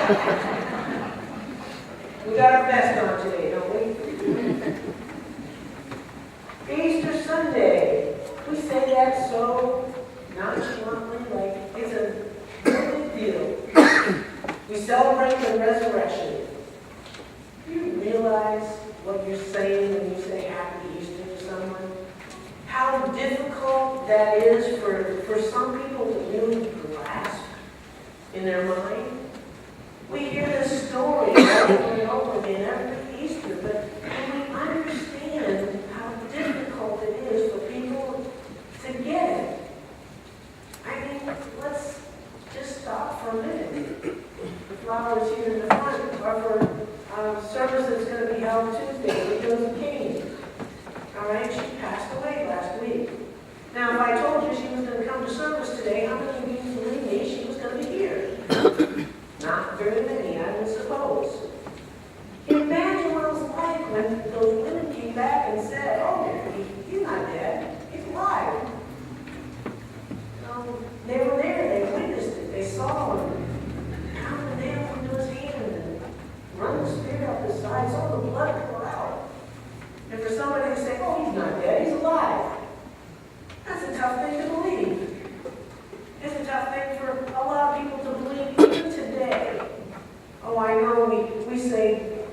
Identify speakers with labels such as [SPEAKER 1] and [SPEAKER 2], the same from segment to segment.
[SPEAKER 1] We got our best on today, don't we? Easter Sunday. We say that so nonchalantly, like it's a big deal. We celebrate the resurrection. Do you realize what you're saying when you say Happy Easter to someone? How difficult that is for some people to really grasp in their mind? We hear this story over and over again every Easter, but when we understand how difficult it is for people to get it, I mean, let's just stop for a minute. The flowers here in the front are for service that's going to be held Tuesday with Joseph King. All right, she passed away last week. Now, if I told you she was going to come to service today, how many of you believe me she was going to be here? Not very many, I would suppose. Imagine what it was like when those women came back and said, "Oh, he's not dead, he's alive." They were there, they witnessed it, they saw him pound the nail into his hand and run the spear up his side, saw the blood pour out. And for somebody to say, "Oh, he's not dead, he's alive," that's a tough thing to believe. It's a tough thing for a lot of people to believe even today. Oh, I know we say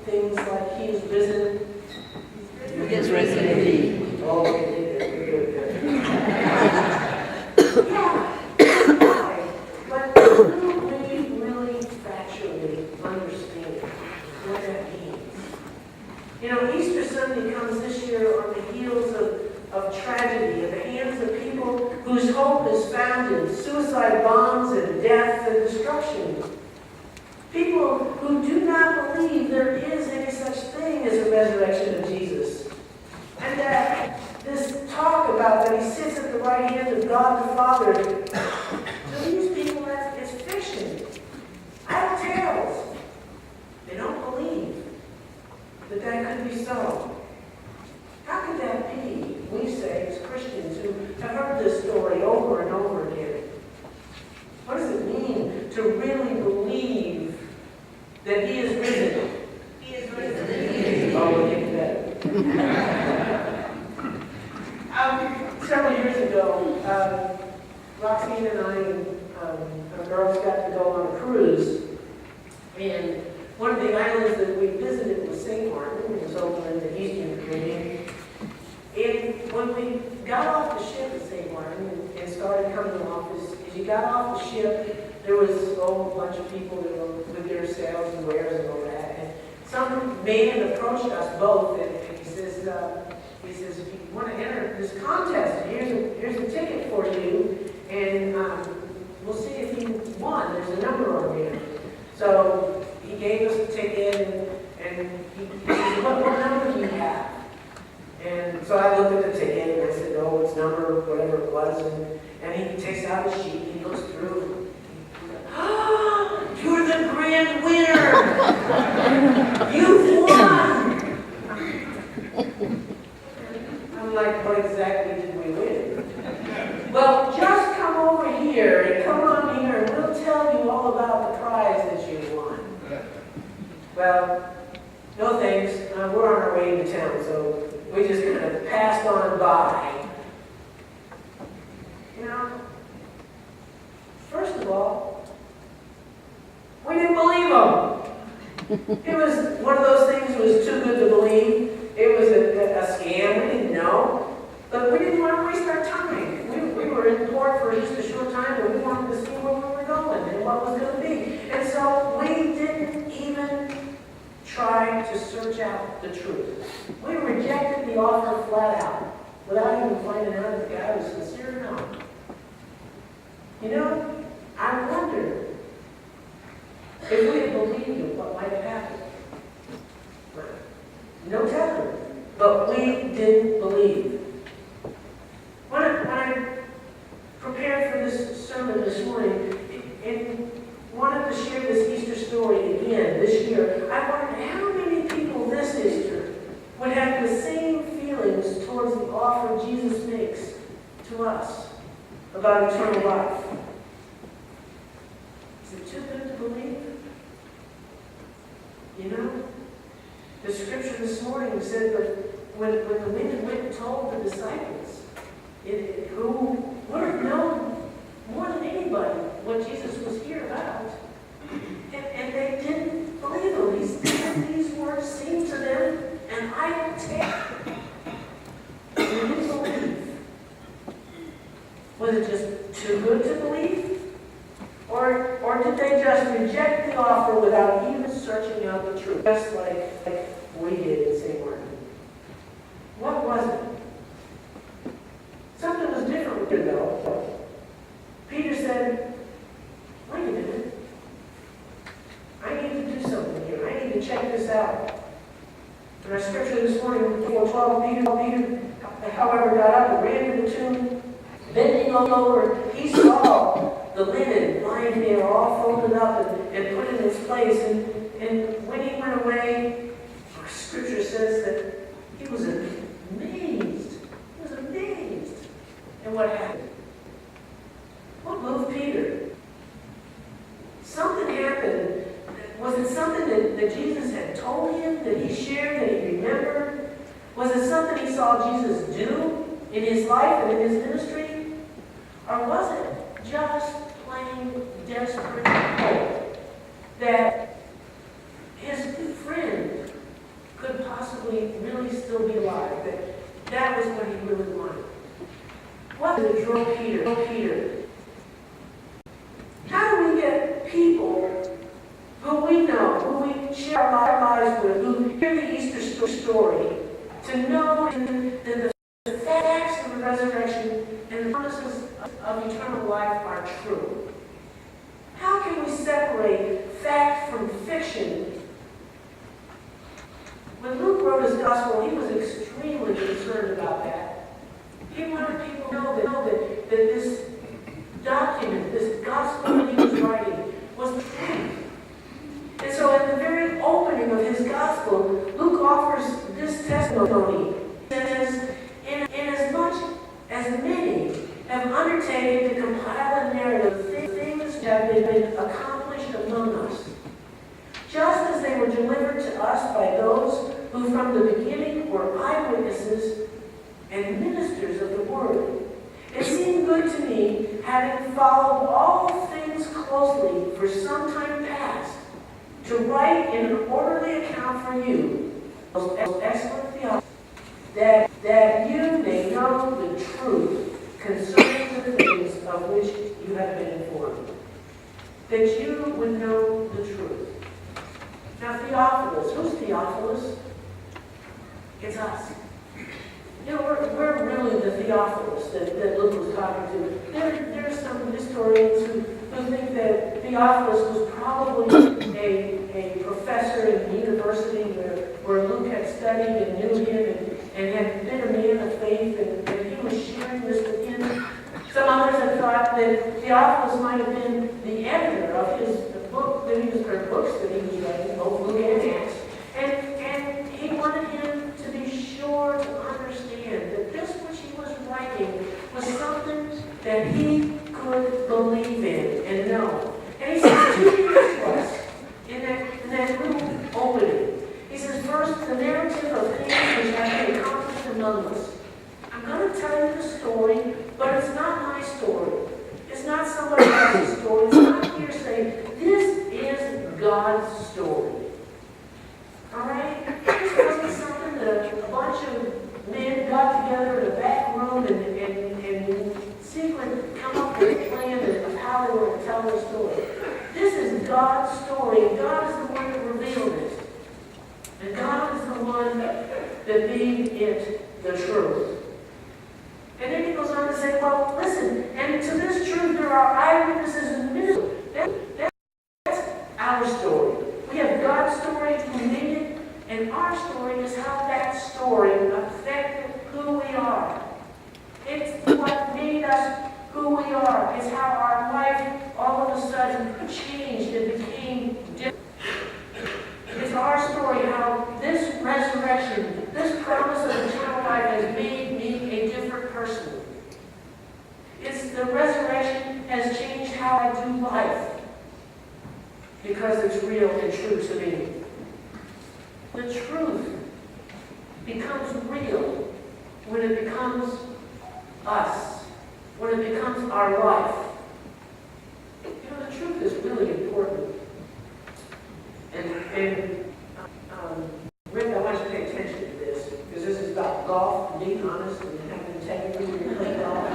[SPEAKER 1] things like he is risen.
[SPEAKER 2] He is risen indeed.
[SPEAKER 1] Oh, okay, good. Yeah, why? But do we really factually understand what that means? You know, Easter Sunday comes this year on the heels of tragedy at the hands of people whose hope is found in suicide bombs and death and destruction. People who do not believe there is any such thing as a resurrection of Jesus. And that this talk about that he sits at the right hand of God the Father, to these people, it's fiction. Idle tales. They don't believe that that could be so. How could that be? We say as Christians who have heard this story over and over again. What does it mean to really believe that he is risen? He is risen. Oh, we're getting better. Several years ago, Roxanne and I and our girls got to go on a cruise. And one of the islands that we visited was St. Martin. It was over in the Eastern Caribbean. And when we got off the ship at St. Martin and started coming off, as you got off the ship, there was a bunch of people that were with their sails and wares and all that. And some man approached us both, and he says, if you want to enter this contest, here's a ticket for you, and we'll see if you won. There's a number on there. So he gave us the ticket, and he said, what number do you have? And so I looked at the ticket, and I said, "Oh, it's number whatever it was," and he takes out a sheet, he looks through, and "Oh, you're the grand winner! You've won!" I'm like, "What exactly did we win?" "Well, just come over here and come on here and we'll tell you all about the prize that you won." Well, no thanks. We're on our way into town, so we just kind of passed on by. You know, first of all, we didn't believe him. It was one of those things that was too good to believe. It was a scam. We didn't know. But we didn't want to waste our time. We were in port for just a short time, and we wanted to see where we were going and what was going to be. And so we didn't even try to search out the truth. We rejected the offer flat out, without even finding out if the guy was sincere or not. You know, I wonder if we had believed him, what might have happened. No telling. But we didn't believe. When I prepared for this sermon this morning and wanted to share this Easter story again this year, I wondered how many people this Easter would have the same feelings towards the offer Jesus makes to us about eternal life. Is it too good to believe? You know? The scripture this morning said that when the women went and told the disciples, who would have known more than anybody what Jesus was here about, and they didn't believe him. These words seemed to them an idle tale. They didn't believe. Was it just too good to believe? Or did they just reject the offer without even searching out the truth? Just like we did in St. Martin. What was it? Something was different, though. Peter said, wait a minute. I need to do something here. I need to check this out. In our scripture this morning, 4:12, Peter, however, got up and ran to the tomb. Bending over, he saw the linen lying there all folded up and put in its place. And when he went away, our scripture says that he was amazed. He was amazed at what happened. What moved Peter? Something happened. Was it something that Jesus had told him, that he shared, that he remembered? Was it something he saw Jesus do in his life and in his ministry? Or was it just plain desperate hope that his friend could possibly really still be alive, that was what he really wanted? What did it draw Peter? How do we get people who we know, who we share our lives with, who hear the Easter story, to know that the facts of the resurrection and the promises of eternal life are true? How can we separate fact from fiction? When Luke wrote his gospel, he was extremely concerned about that. He wanted people to know that this document, this gospel that he was writing, was the truth. And so at the very opening of his gospel, Luke offers this testimony. He says, inasmuch as many have undertaken to compile a narrative of things that have been accomplished among us, just as they were delivered to us by those who from the beginning were eyewitnesses and ministers of the word. It seemed good to me, having followed all things closely for some time past, to write in an orderly account for you, most excellent theology, that you may know the truth concerning the things of which you have been informed. That you would know the truth. Now, Theophilus, who's Theophilus? It's us. You know, we're really the Theophilus that Luke was talking to. There are some historians who think that Theophilus was probably a professor in the university where Luke had studied and knew him and had been a man of faith, and he was sharing this with him. Some others have thought that Theophilus might have been the editor of his book that he was, or books that he was writing, both Luke and Acts, and he wanted him to be sure to understand that this which he was writing was something that he could believe in and know. And he says two things to us in that little opening. He says, first, the narrative of things which have been accomplished among us. I'm going to tell you the story, but it's not my story. It's not somebody else's story. It's not hearsay. This is God's story. All right? This wasn't something that a bunch of men got together in a back room and secretly come up with a plan of how they were going to tell their story. This is God's story, and God is the one that revealed it. And God is the one that made it the truth. And then he goes on to say, well, listen, and to this truth there are eyewitnesses and ministers. That's our story. We have God's story who made it, and our story is how that story affected who we are. It's what made us who we are. It's how our life all of a sudden changed and became different. It's our story how this resurrection, this promise of eternal life has made me a different person. It's the resurrection has changed how I do life because it's real and true to me. The truth becomes real when it becomes us, when it becomes our life. You know, the truth is really important. And Rick, I want you to pay attention to this, because this is about golf, being honest, and having integrity when you play golf.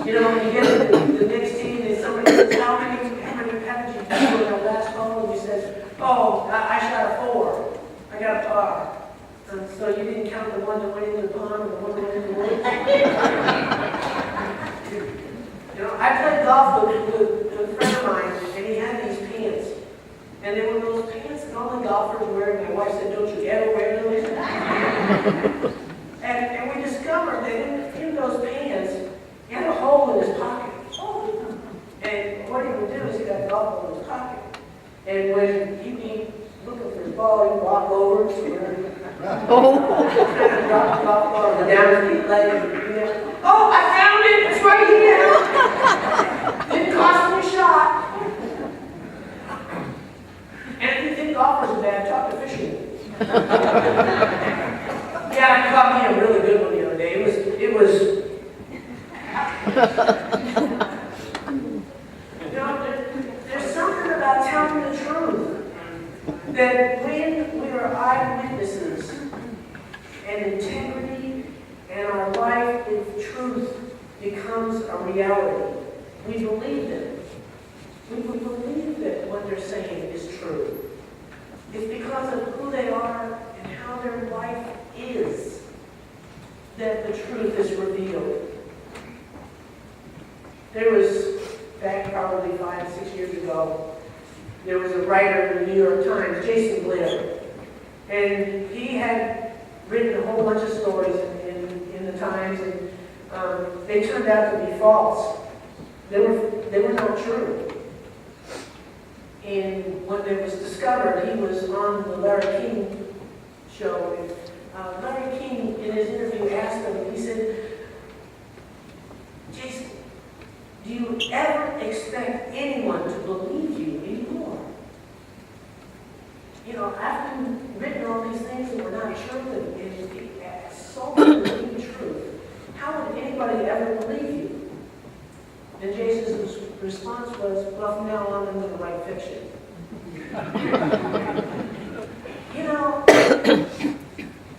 [SPEAKER 1] You know, when you get the next team, and somebody says, how did you do in our last hole? And you said, oh, I shot a 4. I got a par. And so you didn't count the one that went into the pond and the one that went in the woods? You know, I played golf with a friend of mine, and he had these pants. And they were those pants that all the golfers wear, and my wife said, don't you ever wear those? and we discovered that in those pants, he had a hole in his pocket. And what he would do is he got a golf ball in his pocket. And when he'd be looking for his ball, he'd walk over to where he drop the golf ball and down his leg. Oh, I found it! It's right here! Didn't cost me a shot. And if you think golfers are bad, talk to fishermen. Yeah, I caught me a really good one the other day. It was you know, there's something about telling the truth. That when we are eyewitnesses and integrity and our life with truth becomes a reality, we believe it. We believe that what they're saying is true. It's because of who they are and how their life is that the truth is revealed. There was, back probably 5, 6 years ago, there was a writer in the New York Times, Jason Blair, and he had written a whole bunch of stories in the Times, and they turned out to be false. They were not true. And when it was discovered, he was on the Larry King show. And Larry King, in his interview, asked him, he said, Jason, do you ever expect anyone to believe you anymore? You know, after you've written all these things that were not true and so believe truth, how would anybody ever believe you? And Jason's response was, well, from now on, I'm going to write fiction. You know,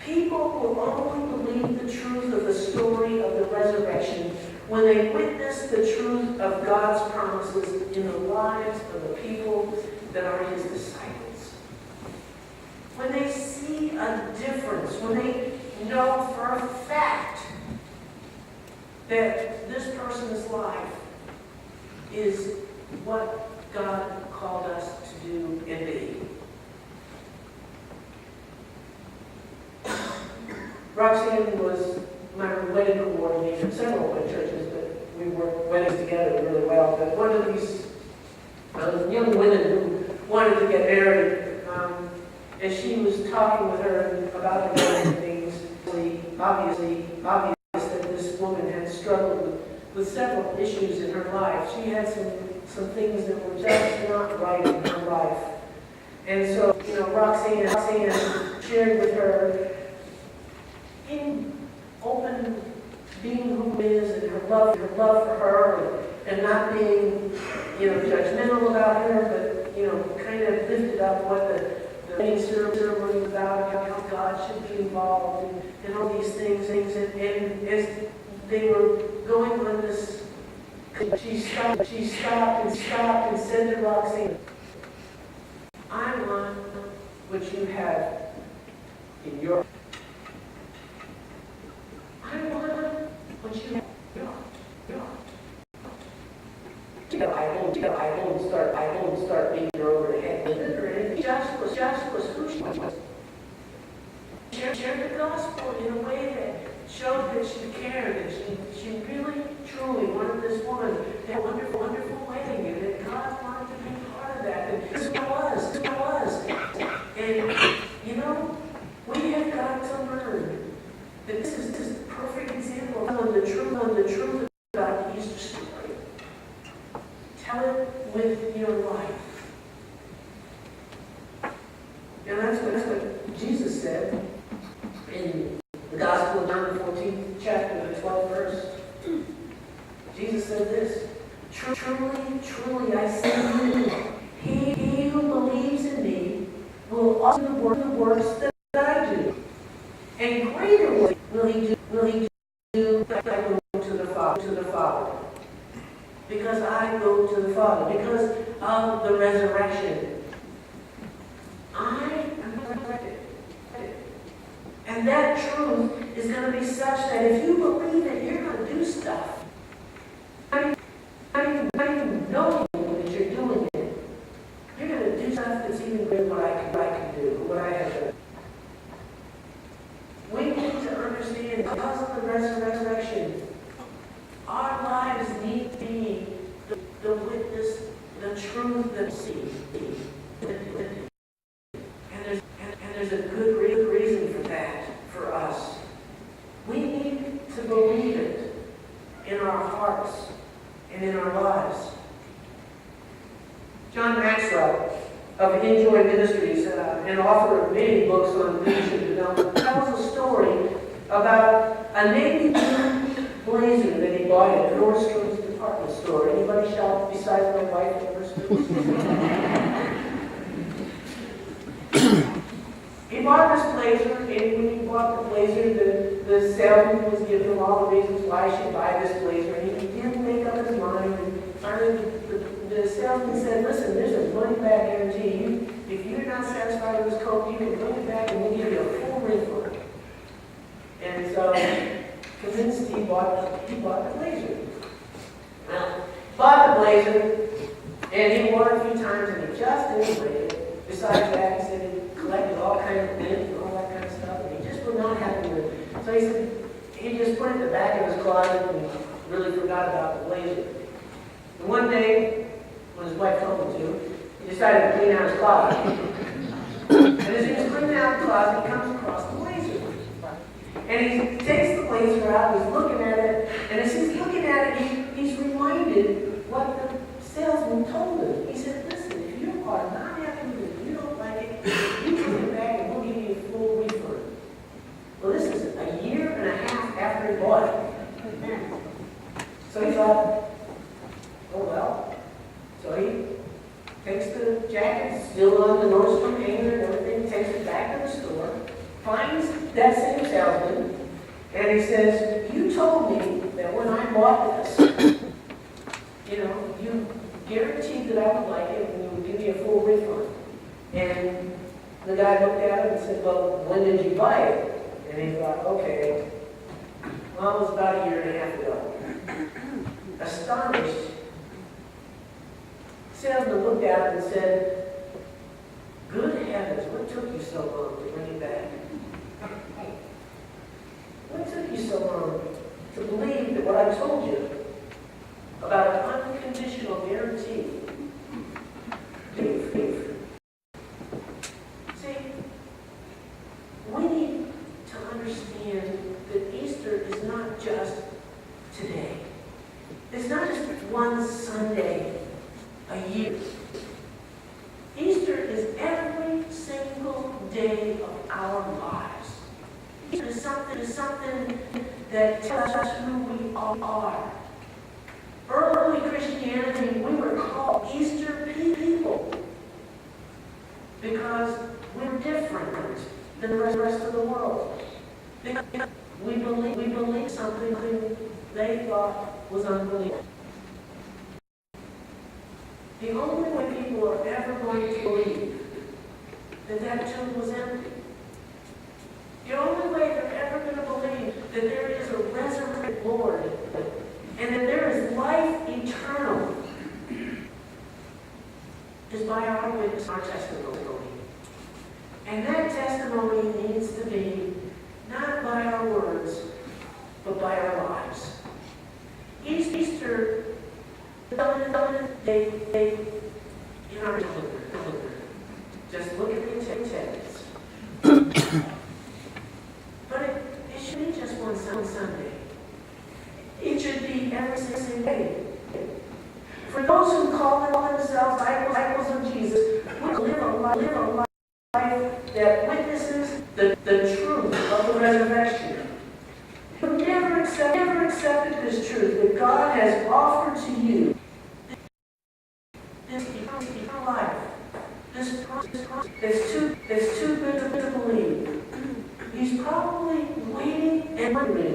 [SPEAKER 1] people will only believe the truth of the story of the resurrection when they witness the truth of God's promises in the lives of the people that are His disciples. When they see a difference, when they know for a fact that this person's life is what God called us to do and be. Roxanne was my wedding coordinator in several of my churches, but we worked weddings together really well. But one of these young women who wanted to get married, and she was talking with her about the wedding things, obviously that this woman had struggled with several issues in her life. She had some things that were just not right in her life. And so, you know, Roxanne shared with her in open being who is and her love for her and not being, you know, judgmental about her, but, you know, kind of lifted up what the wedding ceremony was about, how God should be involved and all these things. And as they were going on this, she stopped and said to Roxanne, I want what you have in your. I want what you have in your. I won't start beating her over the head with it or anything. Josh was who she was. Shared the gospel in a way that showed that she cared, that she really, truly wanted this woman to have a wonderful, wonderful wedding, and that God wanted to be part of that. And this was. And, you know, we have got to learn that this is the perfect example of the truth about the Easter story. Tell it with your life. And that's what the resurrection. I am resurrected. And that truth is going to be such that if you believe it, you're going to do stuff. Not even knowing that you're doing it. You're going to do stuff that's even greater than what I can do, what I have done. We need to understand because of the resurrection, our lives need to be the witness, the truth that we see. And there's a good reason for that, for us. We need to believe it in our hearts and in our lives. John Maxwell of Enjoy Ministries, an author of many books on leadership development, tells a story about a navy blue blazer that he bought at Nordstrom's department store. Anybody shout besides my wife at Nordstrom's? He bought this blazer, and when he bought the blazer, the salesman was giving him all the reasons why he should buy this blazer, and he didn't make up his mind. And finally, the salesman said, "Listen, there's a money-back guarantee. If you're not satisfied with this coat, you can bring it back, and we'll give you a full refund." And so, convinced he bought the blazer. Well, bought the blazer, and he wore it a few times, and he just didn't like it. Besides that, he said he collected all kinds of lint and all that kind of stuff, and he just was not happy with it. So he said he just put it in the back of his closet and really forgot about the blazer. And one day, when his wife told him to, he decided to clean out his closet. And as he was cleaning out the closet, he comes across the blazer. And he takes the blazer out, he's looking at it, and as he's looking at it, he's reminded what the salesman told him. He said, "Listen, if you are not happy with it, you don't like it, you bring it back and we'll give you a full refund." Well, this is a year and a half after he bought it. So he thought, oh well. So he takes the jacket, still on the Nordstrom hanger and everything, takes it back to the store, finds that same salesman, and he says, "You told me that when I bought this, you guaranteed that I would like it and you would give me a full refund." And the guy looked at him and said, "Well, when did you buy it?" And he thought, okay, well, it was about a year and a half ago. Astonished, the salesman looked at him and said, "Good heavens, what took you so long to bring it back? What took you so long to believe that what I told you about an unconditional guarantee?" See, we need to understand that Easter is not just today. It's not just one Sunday a year. Easter is every single day of our lives. Easter is something that tells us who we are. Early Christianity, we were called Easter people because we're different than the rest of the world. We believe something they thought was unbelievable. The only way people are ever going to believe that tomb was empty, the only way they're ever going to believe that there is a resurrected Lord and that there is life eternal is by our witness, our testimony. And that testimony needs to be not by our words, but by our lives. Easter, they in our calendar. Just look at the text. But it should be just one Sunday. It should be every single day. For those who call themselves disciples of Jesus, we live a life that witnesses the truth of the resurrection. You've never accepted this truth that God has offered to you. This eternal life. This that's too good to believe. He's probably waiting and wondering.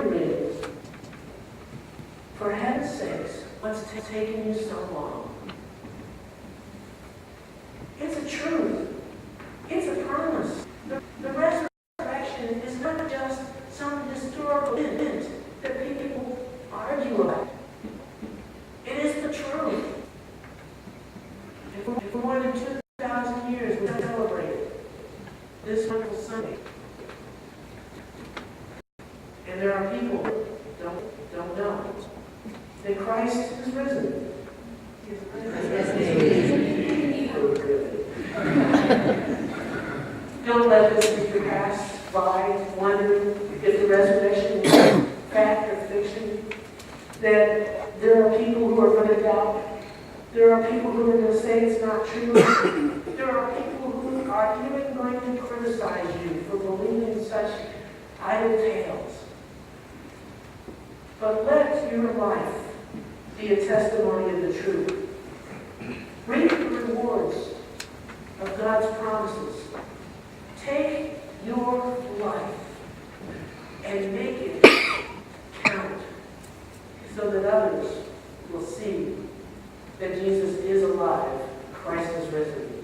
[SPEAKER 1] For heaven's sakes, what's taking you so long? the truth. It's a promise. The resurrection is not just some historical event that people argue about. It is the truth. And for more than 2,000 years, we celebrated this wonderful Sunday. And there are people who don't know that Christ is risen. Don't let this week pass by wondering if the resurrection is fact or fiction. That there are people who are going to doubt. There are people who are going to say it's not true. There are people who are even going to criticize you for believing such idle tales. But let your life be a testimony of the truth. Reap the rewards of God's promises. Take your life and make it count so that others will see that Jesus is alive, Christ is risen.